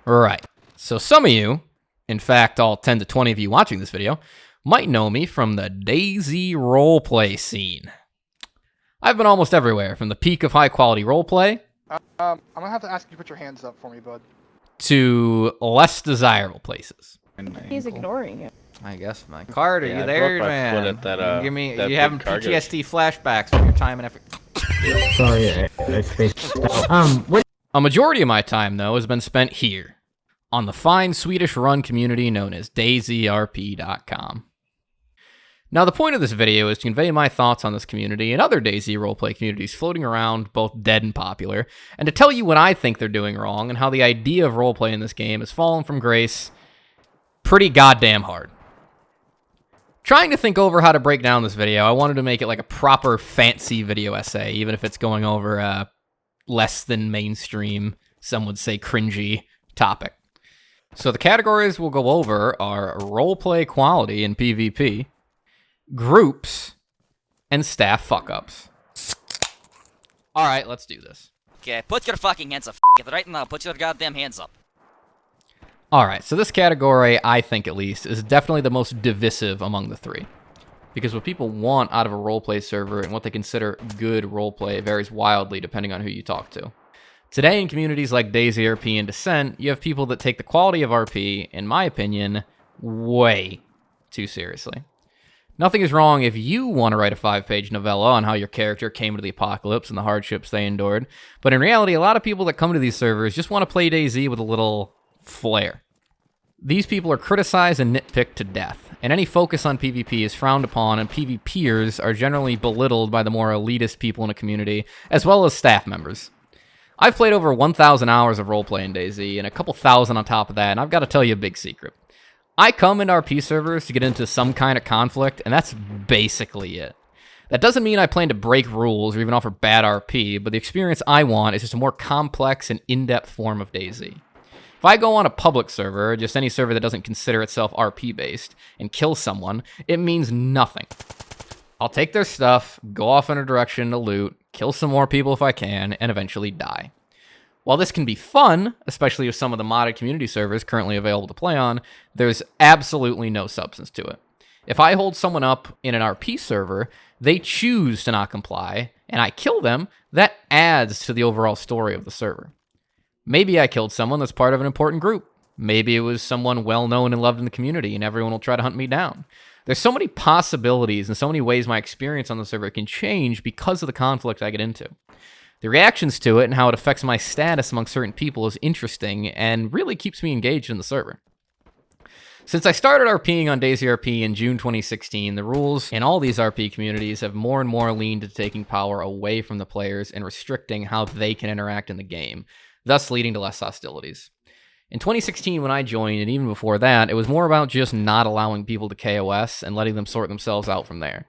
Right. So some of you, in fact, all 10 to 20 of you watching this video, might know me from the DayZ roleplay scene. I've been almost everywhere, from the peak of high-quality roleplay I'm gonna have to ask you to put your hands up for me, bud. to less desirable places. He's ignoring it. I guess my card. Are Yeah, you I there, broke my man? foot at that, Give me. that You big having cargo PTSD flashbacks from your time and effort. Sorry, I spaced out. What? A majority of my time, though, has been spent here, on the fine Swedish-run community known as DayZRP.com. Now, the point of this video is to convey my thoughts on this community and other DayZ roleplay communities floating around, both dead and popular, and to tell you what I think they're doing wrong and how the idea of roleplay in this game has fallen from grace pretty goddamn hard. Trying to think over how to break down this video, I wanted to make it like a proper fancy video essay, even if it's going over less than mainstream, some would say cringy, topic. So the categories we'll go over are roleplay quality in PvP, groups, and staff fuck-ups. Alright, let's do this. Okay, put your fucking hands up. F*** it right now. Put your goddamn hands up. Alright, so this category, I think at least, is definitely the most divisive among the three. Because what people want out of a roleplay server and what they consider good roleplay varies wildly depending on who you talk to. Today, in communities like DayZRP and Descent, you have people that take the quality of RP, in my opinion, way too seriously. Nothing is wrong if you want to write a 5-page novella on how your character came to the apocalypse and the hardships they endured, but in reality, a lot of people that come to these servers just want to play DayZ with a little flair. These people are criticized and nitpicked to death, and any focus on PvP is frowned upon, and PvPers are generally belittled by the more elitist people in a community, as well as staff members. I've played over 1,000 hours of roleplay in DayZ, and a couple thousand on top of that, and I've got to tell you a big secret. I come into RP servers to get into some kind of conflict, and that's basically it. That doesn't mean I plan to break rules or even offer bad RP, but the experience I want is just a more complex and in-depth form of DayZ. If I go on a public server, or just any server that doesn't consider itself RP-based, and kill someone, it means nothing. I'll take their stuff, go off in a direction to loot, kill some more people if I can, and eventually die. While this can be fun, especially with some of the modded community servers currently available to play on, there's absolutely no substance to it. If I hold someone up in an RP server, they choose to not comply, and I kill them, that adds to the overall story of the server. Maybe I killed someone that's part of an important group. Maybe it was someone well-known and loved in the community, and everyone will try to hunt me down. There's so many possibilities and so many ways my experience on the server can change because of the conflict I get into. The reactions to it and how it affects my status among certain people is interesting and really keeps me engaged in the server. Since I started RPing on DayZRP in June 2016, the rules in all these RP communities have more and more leaned to taking power away from the players and restricting how they can interact in the game, thus leading to less hostilities. In 2016, when I joined, and even before that, it was more about just not allowing people to KOS and letting them sort themselves out from there.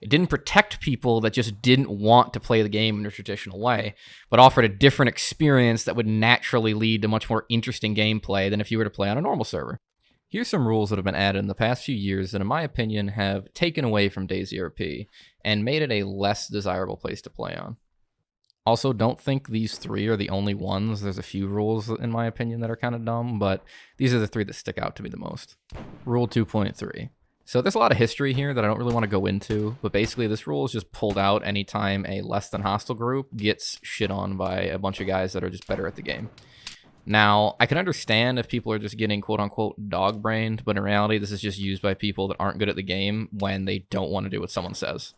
It didn't protect people that just didn't want to play the game in a traditional way, but offered a different experience that would naturally lead to much more interesting gameplay than if you were to play on a normal server. Here's some rules that have been added in the past few years that, in my opinion, have taken away from DayZRP and made it a less desirable place to play on. Also, don't think these three are the only ones. There's a few rules, in my opinion, that are kind of dumb, but these are the three that stick out to me the most. Rule 2.3. So there's a lot of history here that I don't really want to go into, but basically this rule is just pulled out anytime a less than hostile group gets shit on by a bunch of guys that are just better at the game. Now, I can understand if people are just getting quote-unquote dog-brained, but in reality, this is just used by people that aren't good at the game when they don't want to do what someone says.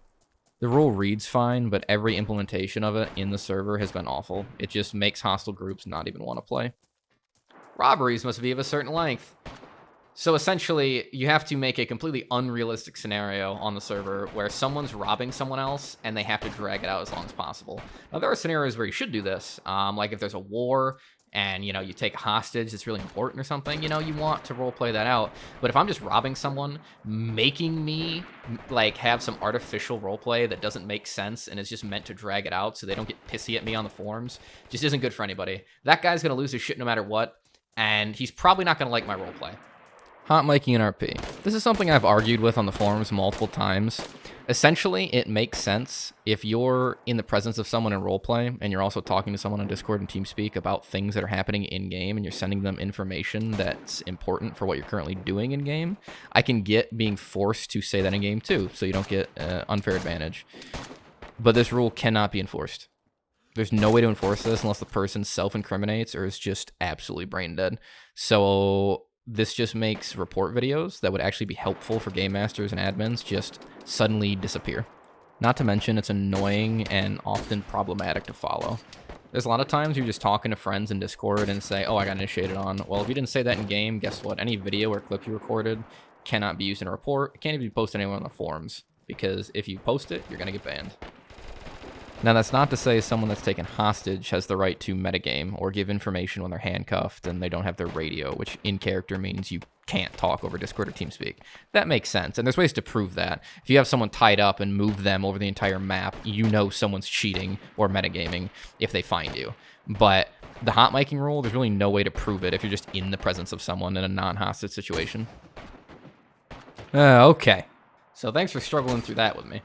The rule reads fine, but every implementation of it in the server has been awful. It just makes hostile groups not even want to play. Robberies must be of a certain length. So essentially, you have to make a completely unrealistic scenario on the server where someone's robbing someone else and they have to drag it out as long as possible. Now, there are scenarios where you should do this, like if there's a war and, you know, you take a hostage that's really important or something, you know, you want to roleplay that out. But if I'm just robbing someone, making me, like, have some artificial roleplay that doesn't make sense and is just meant to drag it out so they don't get pissy at me on the forums, just isn't good for anybody. That guy's going to lose his shit no matter what, and he's probably not going to like my roleplay. Hot miking and RP. This is something I've argued with on the forums multiple times. Essentially, it makes sense if you're in the presence of someone in roleplay and you're also talking to someone on Discord and TeamSpeak about things that are happening in-game and you're sending them information that's important for what you're currently doing in-game. I can get being forced to say that in-game too, so you don't get unfair advantage. But this rule cannot be enforced. There's no way to enforce this unless the person self-incriminates or is just absolutely brain dead. So this just makes report videos that would actually be helpful for game masters and admins just suddenly disappear. Not to mention, it's annoying and often problematic to follow. There's a lot of times you're just talking to friends in Discord and say, oh, I got initiated on. Well, if you didn't say that in game, guess what? Any video or clip you recorded cannot be used in a report. It can't even be posted anywhere on the forums, because if you post it, you're going to get banned. Now, that's not to say someone that's taken hostage has the right to metagame or give information when they're handcuffed and they don't have their radio, which in character means you can't talk over Discord or TeamSpeak. That makes sense, and there's ways to prove that. If you have someone tied up and move them over the entire map, you know someone's cheating or metagaming if they find you. But the hot miking rule, there's really no way to prove it if you're just in the presence of someone in a non-hostage situation. Okay, so thanks for struggling through that with me.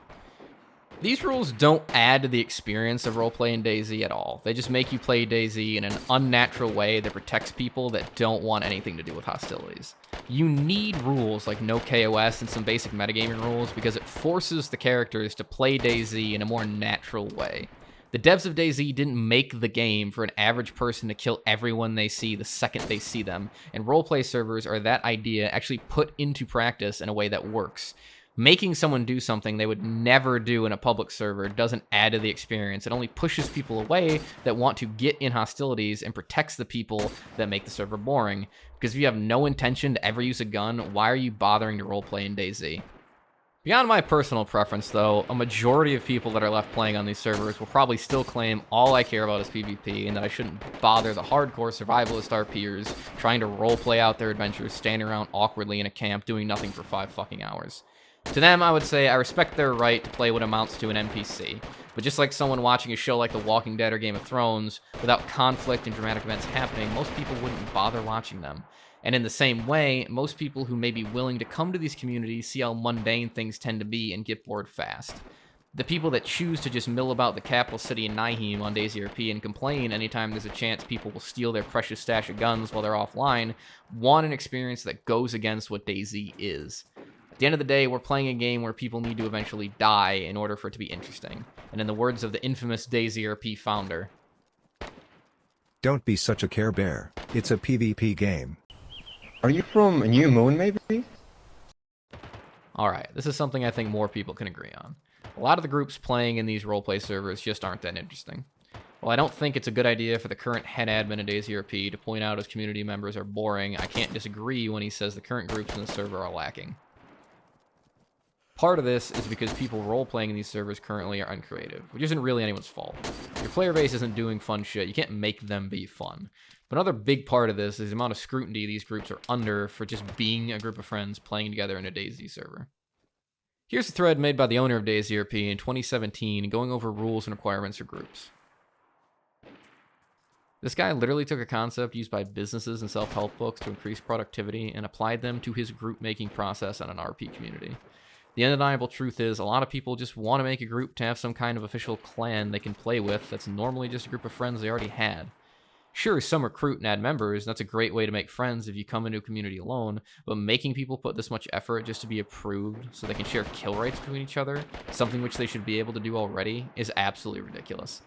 These rules don't add to the experience of roleplay in DayZ at all. They just make you play DayZ in an unnatural way that protects people that don't want anything to do with hostilities. You need rules like no KOS and some basic metagaming rules because it forces the characters to play DayZ in a more natural way. The devs of DayZ didn't make the game for an average person to kill everyone they see the second they see them, and roleplay servers are that idea actually put into practice in a way that works. Making someone do something they would never do in a public server doesn't add to the experience. It only pushes people away that want to get in hostilities and protects the people that make the server boring. Because if you have no intention to ever use a gun, why are you bothering to roleplay in DayZ? Beyond my personal preference, though, a majority of people that are left playing on these servers will probably still claim all I care about is PvP and that I shouldn't bother the hardcore survivalist RPers trying to roleplay out their adventures standing around awkwardly in a camp doing nothing for 5 fucking hours. To them, I would say I respect their right to play what amounts to an NPC, but just like someone watching a show like The Walking Dead or Game of Thrones, without conflict and dramatic events happening, most people wouldn't bother watching them. And in the same way, most people who may be willing to come to these communities see how mundane things tend to be and get bored fast. The people that choose to just mill about the capital city in Nihim on DayZRP and complain anytime there's a chance people will steal their precious stash of guns while they're offline want an experience that goes against what DayZ is. At the end of the day, we're playing a game where people need to eventually die in order for it to be interesting. And in the words of the infamous DayZRP founder, "Don't be such a care bear. It's a PvP game." Are you from New Moon, maybe? alright, this is something I think more people can agree on. A lot of the groups playing in these roleplay servers just aren't that interesting. While I don't think it's a good idea for the current head admin of DayZRP to point out his community members are boring, I can't disagree when he says the current groups in the server are lacking. Part of this is because people role-playing in these servers currently are uncreative, which isn't really anyone's fault. Your player base isn't doing fun shit, you can't make them be fun. But another big part of this is the amount of scrutiny these groups are under for just being a group of friends playing together in a DayZ server. Here's a thread made by the owner of DayZRP in 2017 going over rules and requirements for groups. This guy literally took a concept used by businesses and self-help books to increase productivity and applied them to his group-making process on an RP community. The undeniable truth is, a lot of people just want to make a group to have some kind of official clan they can play with that's normally just a group of friends they already had. Sure, some recruit and add members, and that's a great way to make friends if you come into a community alone, but making people put this much effort just to be approved so they can share kill rates between each other, something which they should be able to do already, is absolutely ridiculous.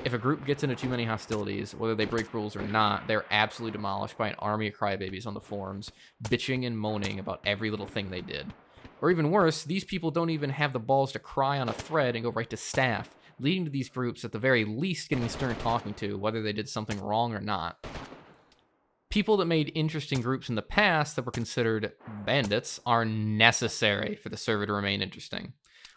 If a group gets into too many hostilities, whether they break rules or not, they're absolutely demolished by an army of crybabies on the forums, bitching and moaning about every little thing they did. Or even worse, these people don't even have the balls to cry on a thread and go right to staff, leading to these groups at the very least getting stern talking to, whether they did something wrong or not. People that made interesting groups in the past that were considered bandits are necessary for the server to remain interesting.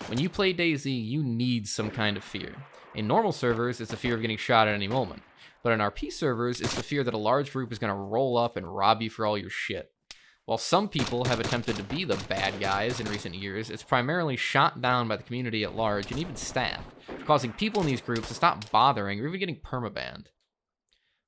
When you play DayZ, you need some kind of fear. In normal servers, it's the fear of getting shot at any moment. But in RP servers, it's the fear that a large group is going to roll up and rob you for all your shit. While some people have attempted to be the bad guys in recent years, it's primarily shot down by the community at large and even staff, causing people in these groups to stop bothering or even getting permabanned.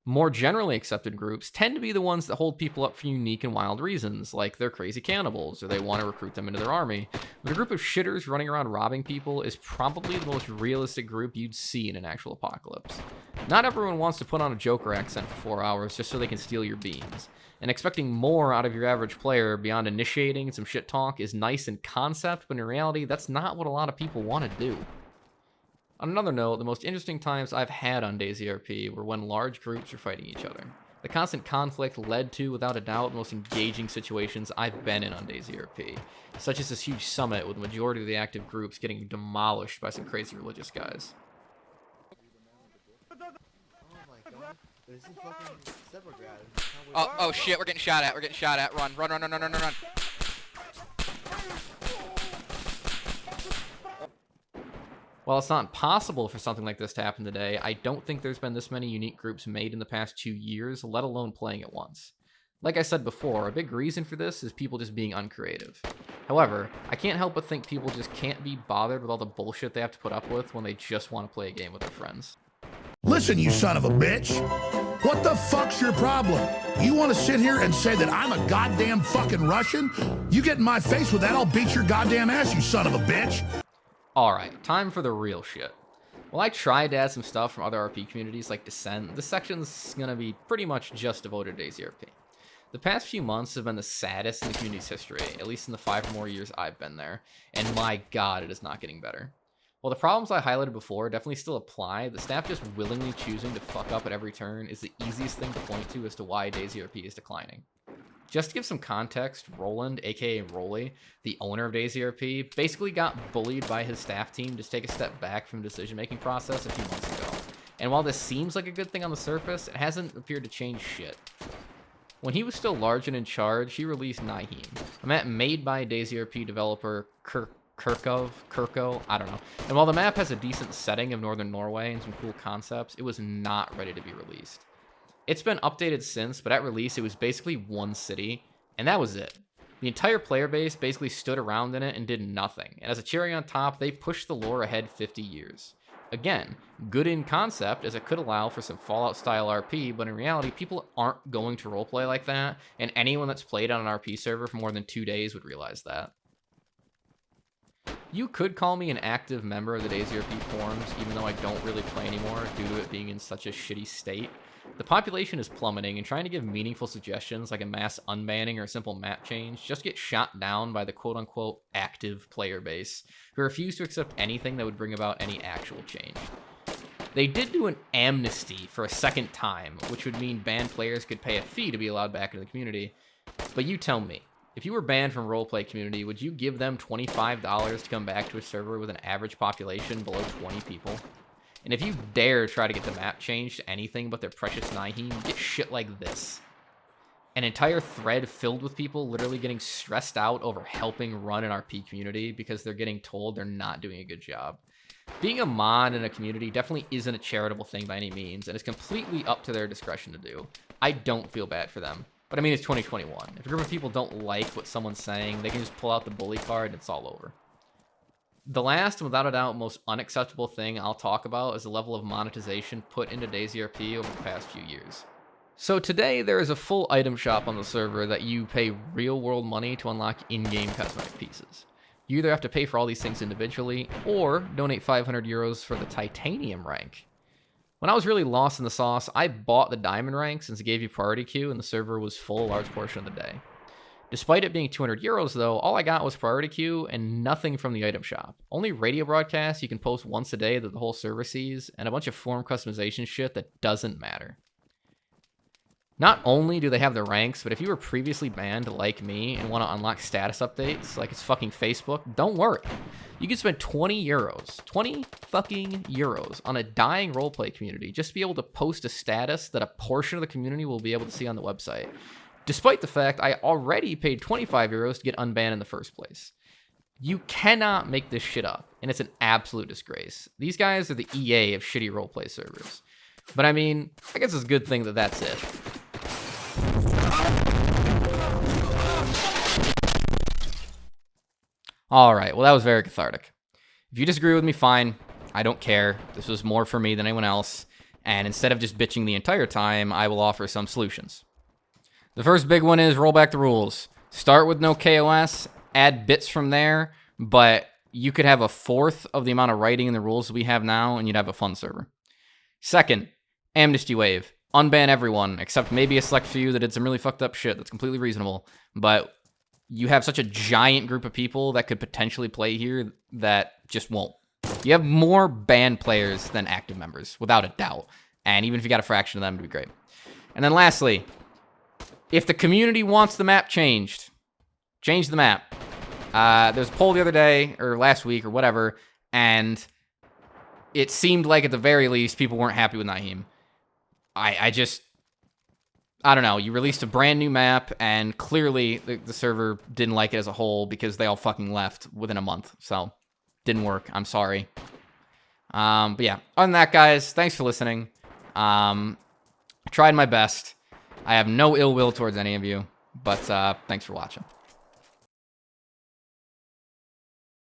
More generally accepted groups tend to be the ones that hold people up for unique and wild reasons, like they're crazy cannibals or they want to recruit them into their army. But a group of shitters running around robbing people is probably the most realistic group you'd see in an actual apocalypse. Not everyone wants to put on a Joker accent for 4 hours just so they can steal your beans. And expecting more out of your average player beyond initiating some shit talk is nice in concept, but in reality, that's not what a lot of people want to do. On another note, the most interesting times I've had on DayZRP were when large groups were fighting each other. The constant conflict led to, without a doubt, the most engaging situations I've been in on DayZRP, such as this huge summit with the majority of the active groups getting demolished by some crazy religious guys. Oh shit, we're getting shot at, Run. While it's not impossible for something like this to happen today, I don't think there's been this many unique groups made in the past 2 years, let alone playing at once. Like I said before, a big reason for this is people just being uncreative. However, I can't help but think people just can't be bothered with all the bullshit they have to put up with when they just want to play a game with their friends. Listen, you son of a bitch. What the fuck's your problem? You want to sit here and say that I'm a goddamn fucking Russian? You get in my face with that, I'll beat your goddamn ass, you son of a bitch. Alright, time for the real shit. Well, I tried to add some stuff from other RP communities like Descent. This section's gonna be pretty much just devoted to DayZRP. The past few months have been the saddest in the community's history, at least in the 5 or more years I've been there, and my god, it is not getting better. While the problems I highlighted before definitely still apply, the staff just willingly choosing to fuck up at every turn is the easiest thing to point to as to why DayZRP is declining. Just to give some context, Roland, aka Rolly, the owner of DayZRP, basically got bullied by his staff team to take a step back from the decision-making process a few months ago. And while this seems like a good thing on the surface, it hasn't appeared to change shit. When he was still large and in charge, he released Nihim, a map made by DayZRP developer Kirko, I don't know. And while the map has a decent setting of northern Norway and some cool concepts, it was not ready to be released. It's been updated since, but at release it was basically one city, and that was it. The entire player base basically stood around in it and did nothing, and as a cherry on top, they pushed the lore ahead 50 years. Again, good in concept, as it could allow for some Fallout-style RP, but in reality, people aren't going to roleplay like that, and anyone that's played on an RP server for more than 2 days would realize that. You could call me an active member of the DayZRP forums, even though I don't really play anymore due to it being in such a shitty state. The population is plummeting, and trying to give meaningful suggestions like a mass unbanning or a simple map change just get shot down by the quote-unquote active player base, who refuse to accept anything that would bring about any actual change. They did do an amnesty for a second time, which would mean banned players could pay a fee to be allowed back into the community. But you tell me, if you were banned from Roleplay community, would you give them $25 to come back to a server with an average population below 20 people? And if you dare try to get the map changed to anything but their precious Nihim, you get shit like this. An entire thread filled with people literally getting stressed out over helping run an RP community because they're getting told they're not doing a good job. Being a mod in a community definitely isn't a charitable thing by any means, and it's completely up to their discretion to do. I don't feel bad for them. But I mean, it's 2021. If a group of people don't like what someone's saying, they can just pull out the bully card and it's all over. The last, and without a doubt, most unacceptable thing I'll talk about is the level of monetization put into DayZRP over the past few years. So today, there is a full item shop on the server that you pay real-world money to unlock in-game cosmetic pieces. You either have to pay for all these things individually, or donate 500 euros for the titanium rank. When I was really lost in the sauce, I bought the diamond rank since it gave you priority queue and the server was full a large portion of the day. Despite it being 200 euros though, all I got was priority queue and nothing from the item shop. Only radio broadcasts you can post once a day that the whole server sees, and a bunch of form customization shit that doesn't matter. Not only do they have the ranks, but if you were previously banned like me and want to unlock status updates like it's fucking Facebook, don't worry. You can spend 20 fucking euros on a dying roleplay community just to be able to post a status that a portion of the community will be able to see on the website. Despite the fact I already paid 25 euros to get unbanned in the first place. You cannot make this shit up, and it's an absolute disgrace. These guys are the EA of shitty roleplay servers. But I mean, I guess it's a good thing that that's it. Alright, well that was very cathartic. If you disagree with me, fine. I don't care. This was more for me than anyone else. And instead of just bitching the entire time, I will offer some solutions. The first big one is roll back the rules. Start with no KOS, add bits from there, but you could have a fourth of the amount of writing in the rules we have now, and you'd have a fun server. Second, amnesty wave. Unban everyone, except maybe a select few that did some really fucked up shit. That's completely reasonable. But you have such a giant group of people that could potentially play here that just won't. You have more banned players than active members, without a doubt. And even if you got a fraction of them, it'd be great. And then lastly, if the community wants the map changed, change the map. There's a poll the other day, or last week, or whatever, and it seemed like at the very least people weren't happy with Naheem. I don't know. You released a brand new map, and clearly the server didn't like it as a whole because they all fucking left within a month. So, didn't work. I'm sorry. But yeah, other than that, guys, thanks for listening. Tried my best. I have no ill will towards any of you, but thanks for watching.